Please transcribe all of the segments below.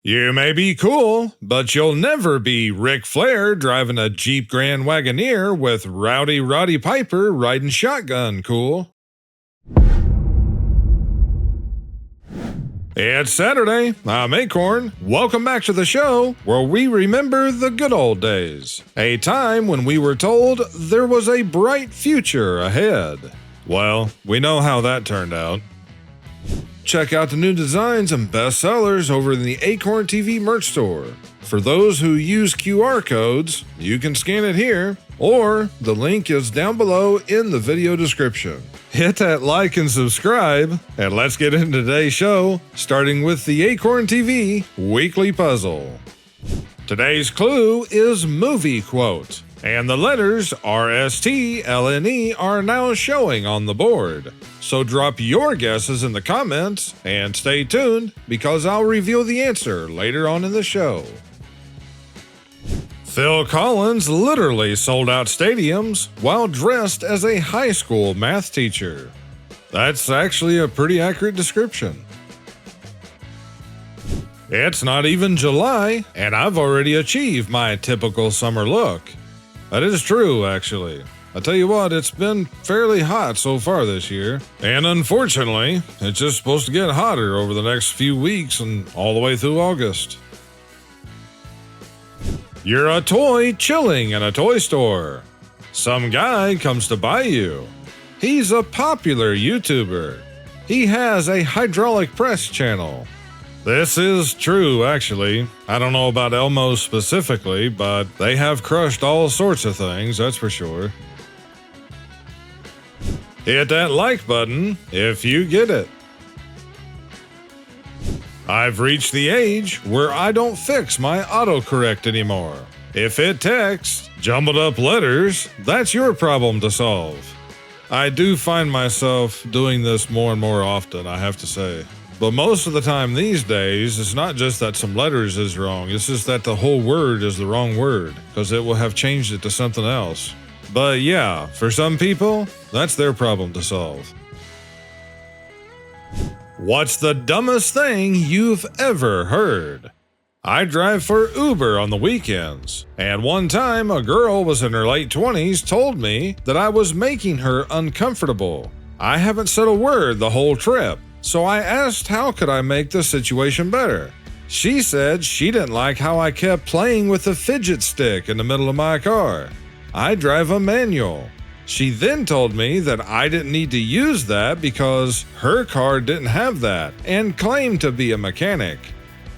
You may be cool, but you'll never be Ric Flair driving a Jeep Grand Wagoneer with Rowdy Roddy Piper riding shotgun cool. It's Saturday. I'm Akorn. Welcome back to the show where we remember the good old days. A time when we were told there was a bright future ahead. Well, we know how that turned out. Check out the new designs and bestsellers over in the AkornTV merch store. For those who use QR codes, you can scan it here, or the link is down below in the video description. Hit that like and subscribe, and let's get into today's show, starting with the AkornTV Weekly Puzzle. Today's clue is movie quote, and the letters RSTLNE are now showing on the board. So drop your guesses in the comments and stay tuned because I'll reveal the answer later on in the show. Phil Collins literally sold out stadiums while dressed as a high school math teacher. That's actually a pretty accurate description. It's not even July, and I've already achieved my typical summer look. That is true, actually. I tell you what, it's been fairly hot so far this year, and unfortunately, it's just supposed to get hotter over the next few weeks and all the way through August. You're a toy chilling in a toy store. Some guy comes to buy you. He's a popular YouTuber. He has a hydraulic press channel. This is true, actually. I don't know about Elmo specifically, but they have crushed all sorts of things, that's for sure. Hit that like button if you get it. I've reached the age where I don't fix my autocorrect anymore. If it texts jumbled up letters, that's your problem to solve. I do find myself doing this more and more often, I have to say. But most of the time these days, it's not just that some letters is wrong, it's just that the whole word is the wrong word, because it will have changed it to something else. But yeah, for some people, that's their problem to solve. What's the dumbest thing you've ever heard? I drive for Uber on the weekends, and one time a girl was in her late 20s told me that I was making her uncomfortable. I haven't said a word the whole trip, so I asked how could I make the situation better. She said she didn't like how I kept playing with the fidget stick in the middle of my car. I drive a manual. She then told me that I didn't need to use that because her car didn't have that and claimed to be a mechanic.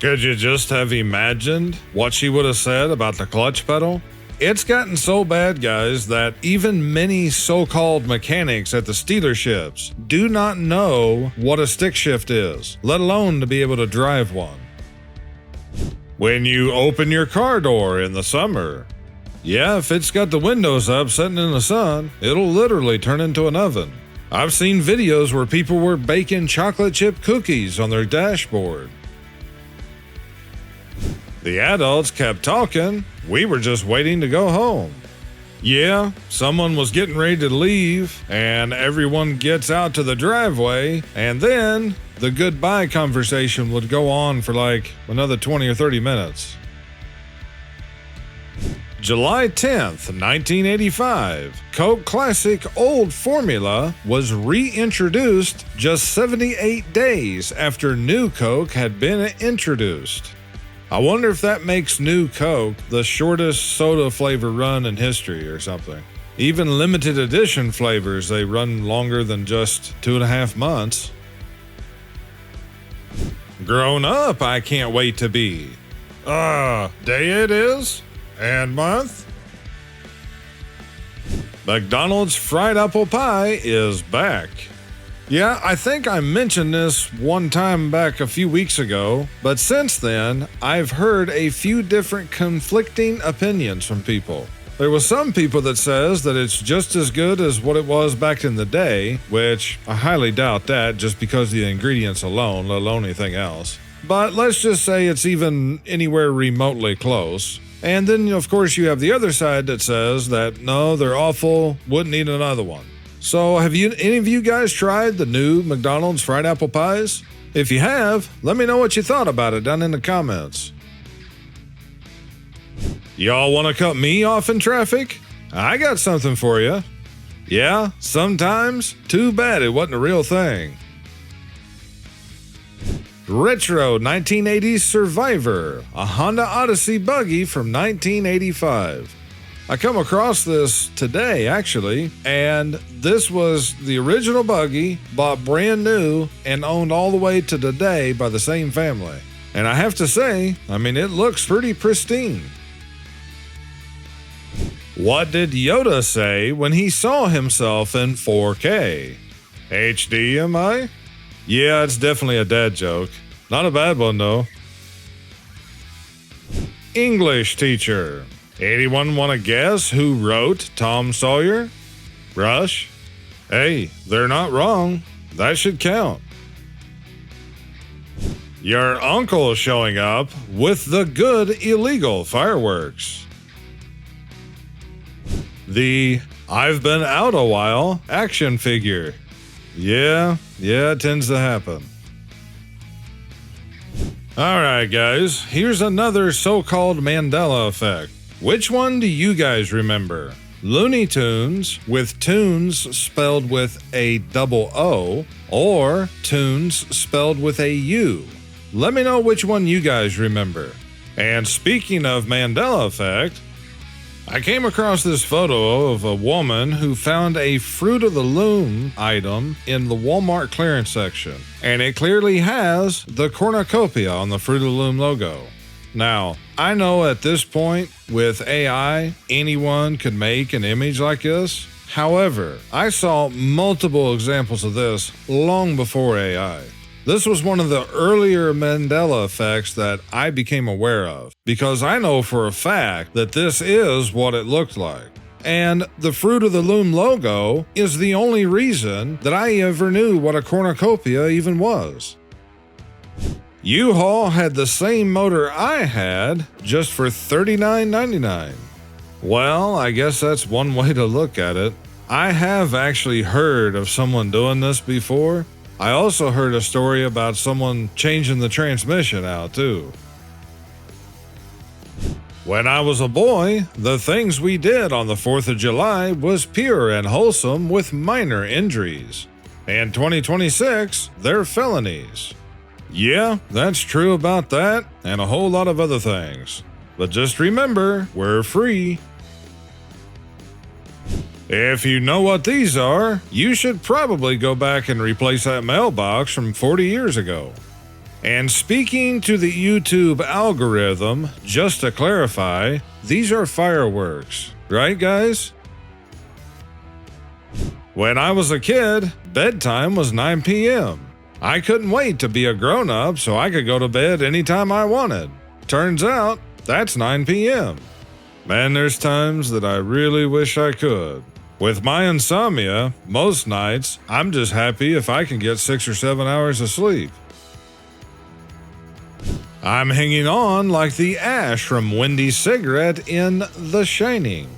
Could you just have imagined what she would have said about the clutch pedal? It's gotten so bad, guys, that even many so-called mechanics at the dealerships do not know what a stick shift is, let alone to be able to drive one. When you open your car door in the summer, yeah, if it's got the windows up sitting in the sun, it'll literally turn into an oven. I've seen videos where people were baking chocolate chip cookies on their dashboard. The adults kept talking, we were just waiting to go home. Yeah, someone was getting ready to leave, and everyone gets out to the driveway, and then the goodbye conversation would go on for like another 20 or 30 minutes. July 10th, 1985, Coke Classic Old Formula was reintroduced just 78 days after New Coke had been introduced. I wonder if that makes New Coke the shortest soda flavor run in history or something. Even limited edition flavors, they run longer than just 2.5 months. Grown up, I can't wait to be. Day it is? And month? McDonald's fried apple pie is back. Yeah, I think I mentioned this one time back a few weeks ago, but since then, I've heard a few different conflicting opinions from people. There was some people that says that it's just as good as what it was back in the day, which I highly doubt that just because of the ingredients alone, let alone anything else. But let's just say it's even anywhere remotely close. And then, of course, you have the other side that says that, no, they're awful, wouldn't eat another one. So have any of you guys tried the new McDonald's fried apple pies? If you have, let me know what you thought about it down in the comments. Y'all want to cut me off in traffic? I got something for you. Yeah, sometimes. Too bad it wasn't a real thing. Retro 1980s Survivor, a Honda Odyssey buggy from 1985. I come across this today, actually, and this was the original buggy, bought brand new, and owned all the way to today by the same family. And I have to say, it looks pretty pristine. What did Yoda say when he saw himself in 4K? HD, am I? Yeah, it's definitely a dad joke. Not a bad one, though. English teacher. Anyone want to guess who wrote Tom Sawyer? Rush? Hey, they're not wrong. That should count. Your uncle showing up with the good illegal fireworks. The I've been out a while action figure. Yeah, it tends to happen. Alright guys, here's another so-called Mandela effect. Which one do you guys remember? Looney Tunes with tunes spelled with a double O, or tunes spelled with a U? Let me know which one you guys remember. And speaking of Mandela effect, I came across this photo of a woman who found a Fruit of the Loom item in the Walmart clearance section, and it clearly has the cornucopia on the Fruit of the Loom logo. Now, I know at this point, with AI, anyone could make an image like this. However, I saw multiple examples of this long before AI. This was one of the earlier Mandela effects that I became aware of, because I know for a fact that this is what it looked like. And the Fruit of the Loom logo is the only reason that I ever knew what a cornucopia even was. U-Haul had the same motor I had, just for $39.99. Well, I guess that's one way to look at it. I have actually heard of someone doing this before. I also heard a story about someone changing the transmission out too. When I was a boy, the things we did on the 4th of July was pure and wholesome with minor injuries. In 2026, they're felonies. Yeah, that's true about that and a whole lot of other things. But just remember, we're free. If you know what these are, you should probably go back and replace that mailbox from 40 years ago. And speaking to the YouTube algorithm, just to clarify, these are fireworks, right guys? When I was a kid, bedtime was 9 p.m. I couldn't wait to be a grown-up so I could go to bed anytime I wanted. Turns out, that's 9 p.m. Man, there's times that I really wish I could. With my insomnia, most nights, I'm just happy if I can get 6 or 7 hours of sleep. I'm hanging on like the ash from Wendy's cigarette in The Shining.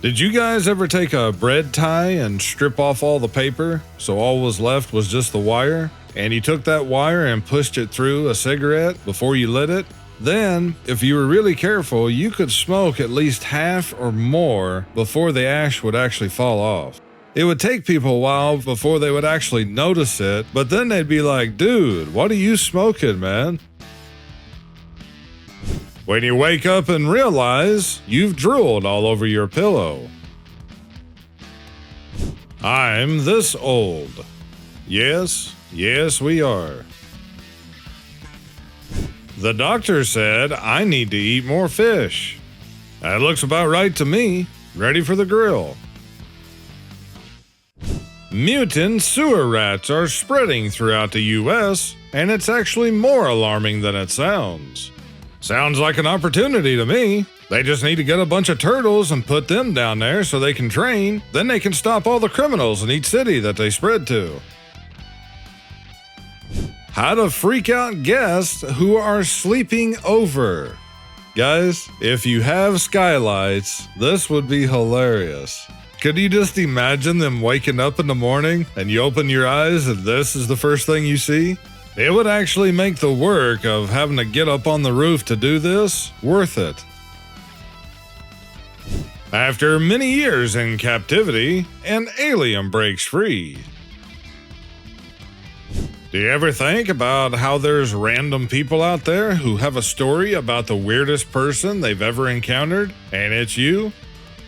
Did you guys ever take a bread tie and strip off all the paper so all was left was just the wire? And you took that wire and pushed it through a cigarette before you lit it? Then, if you were really careful, you could smoke at least half or more before the ash would actually fall off. It would take people a while before they would actually notice it, but then they'd be like, dude, what are you smoking, man? When you wake up and realize you've drooled all over your pillow. I'm this old. Yes, we are. The doctor said I need to eat more fish. That looks about right to me. Ready for the grill. Mutant sewer rats are spreading throughout the US, and it's actually more alarming than it sounds. Sounds like an opportunity to me. They just need to get a bunch of turtles and put them down there so they can train. Then they can stop all the criminals in each city that they spread to. How to freak out guests who are sleeping over. Guys, if you have skylights, this would be hilarious. Could you just imagine them waking up in the morning and you open your eyes and this is the first thing you see? It would actually make the work of having to get up on the roof to do this worth it. After many years in captivity, an alien breaks free. Do you ever think about how there's random people out there who have a story about the weirdest person they've ever encountered, and it's you?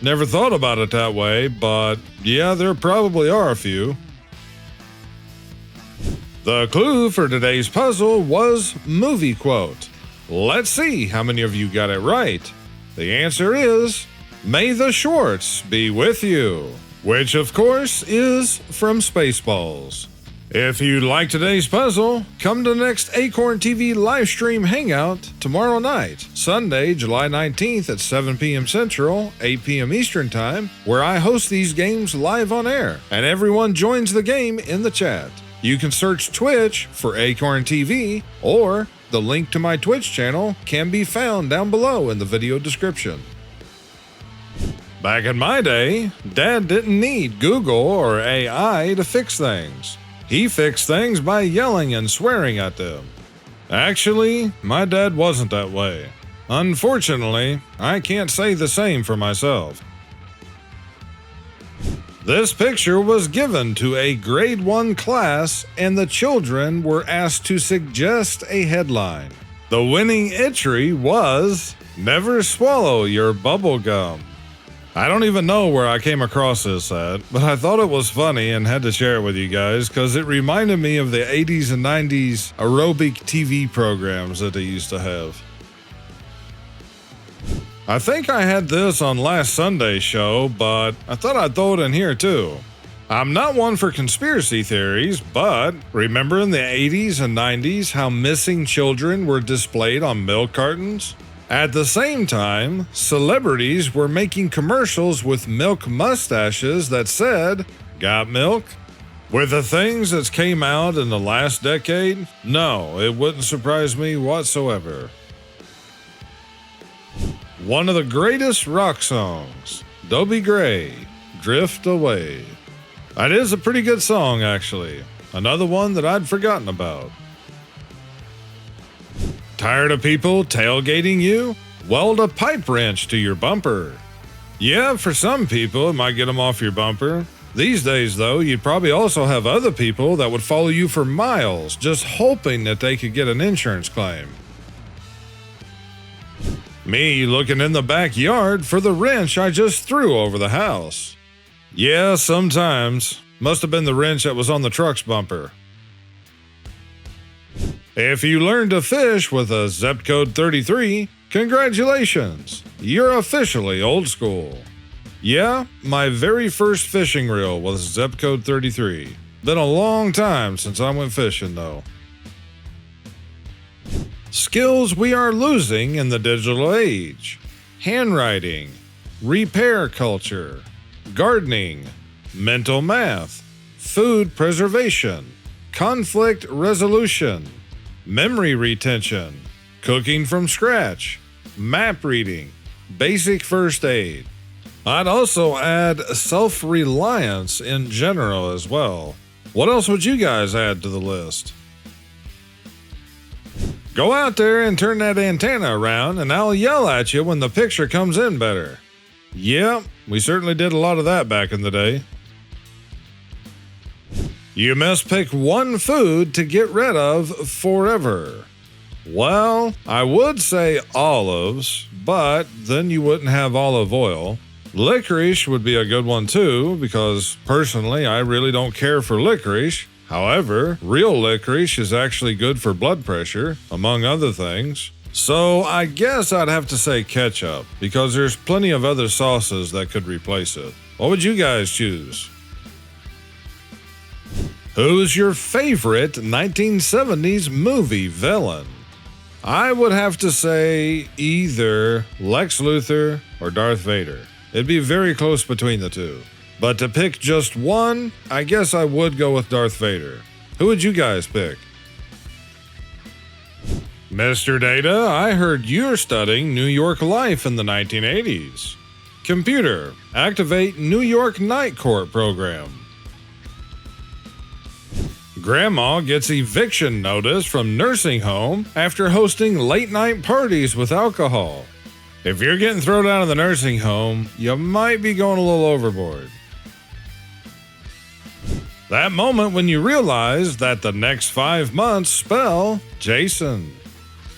Never thought about it that way, but yeah, there probably are a few. The clue for today's puzzle was movie quote. Let's see how many of you got it right. The answer is, "May the Schwartz be with you," which of course is from Spaceballs. If you like today's puzzle, come to the next AkornTV livestream Hangout tomorrow night, Sunday, July 19th at 7 p.m. Central, 8 p.m. Eastern Time, where I host these games live on air, and everyone joins the game in the chat. You can search Twitch for AkornTV, or the link to my Twitch channel can be found down below in the video description. Back in my day, Dad didn't need Google or AI to fix things. He fixed things by yelling and swearing at them. Actually, my dad wasn't that way. Unfortunately, I can't say the same for myself. This picture was given to a grade 1 class, and the children were asked to suggest a headline. The winning entry was, "Never swallow your bubble gum." I don't even know where I came across this at, but I thought it was funny and had to share it with you guys because it reminded me of the 80s and 90s aerobic TV programs that they used to have. I think I had this on last Sunday's show, but I thought I'd throw it in here too. I'm not one for conspiracy theories, but remember in the 80s and 90s how missing children were displayed on milk cartons? At the same time, celebrities were making commercials with milk mustaches that said, "Got milk?" With the things that came out in the last decade, no, it wouldn't surprise me whatsoever. One of the greatest rock songs, Dobie Gray, "Drift Away." That is a pretty good song, actually. Another one that I'd forgotten about. Tired of people tailgating you? Weld a pipe wrench to your bumper. Yeah, for some people, it might get them off your bumper. These days, though, you'd probably also have other people that would follow you for miles, just hoping that they could get an insurance claim. Me looking in the backyard for the wrench I just threw over the house. Yeah, sometimes. Must have been the wrench that was on the truck's bumper. If you learned to fish with a zip code 33, congratulations, you're officially old school. Yeah, my very first fishing reel was zip code 33. Been a long time since I went fishing though. Skills we are losing in the digital age: handwriting, repair culture, gardening, mental math, food preservation, conflict resolution, memory retention, cooking from scratch, map reading, basic first aid. I'd also add self-reliance in general as well. What else would you guys add to the list? Go out there and turn that antenna around and I'll yell at you when the picture comes in better. Yeah, we certainly did a lot of that back in the day. You must pick one food to get rid of forever. Well, I would say olives, but then you wouldn't have olive oil. Licorice would be a good one too, because personally I really don't care for licorice. However, real licorice is actually good for blood pressure, among other things. So I guess I'd have to say ketchup, because there's plenty of other sauces that could replace it. What would you guys choose? Who's your favorite 1970s movie villain? I would have to say either Lex Luthor or Darth Vader. It'd be very close between the two. But to pick just one, I guess I would go with Darth Vader. Who would you guys pick? Mr. Data, I heard you're studying New York life in the 1980s. Computer, activate New York Night Court program. Grandma gets eviction notice from nursing home after hosting late-night parties with alcohol. If you're getting thrown out of the nursing home, you might be going a little overboard. That moment when you realize that the next 5 months spell Jason.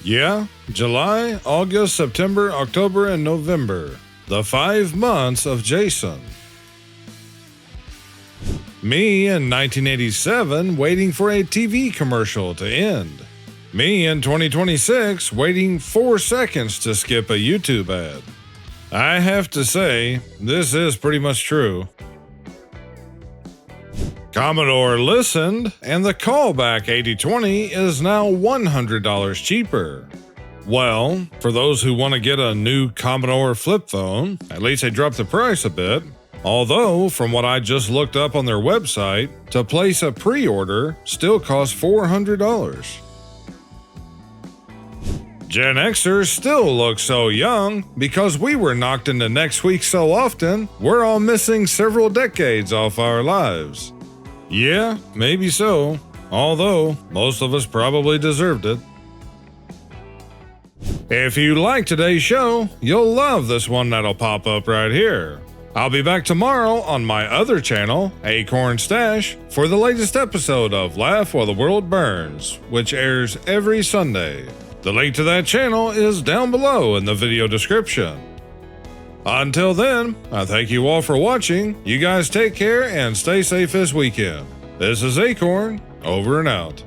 Yeah, July, August, September, October, and November. The 5 months of Jason. Me in 1987 waiting for a TV commercial to end. Me in 2026 waiting 4 seconds to skip a YouTube ad. I have to say, this is pretty much true. Commodore listened, and the callback 8020 is now $100 cheaper. Well, for those who want to get a new Commodore flip phone, at least they dropped the price a bit. Although, from what I just looked up on their website, to place a pre-order still costs $400. Gen Xers still look so young because we were knocked into next week so often, we're all missing several decades off our lives. Yeah, maybe so, although most of us probably deserved it. If you like today's show, you'll love this one that'll pop up right here. I'll be back tomorrow on my other channel, AkornTV, for the latest episode of Laugh While the World Burns, which airs every Sunday. The link to that channel is down below in the video description. Until then, I thank you all for watching. You guys take care and stay safe this weekend. This is Akorn, over and out.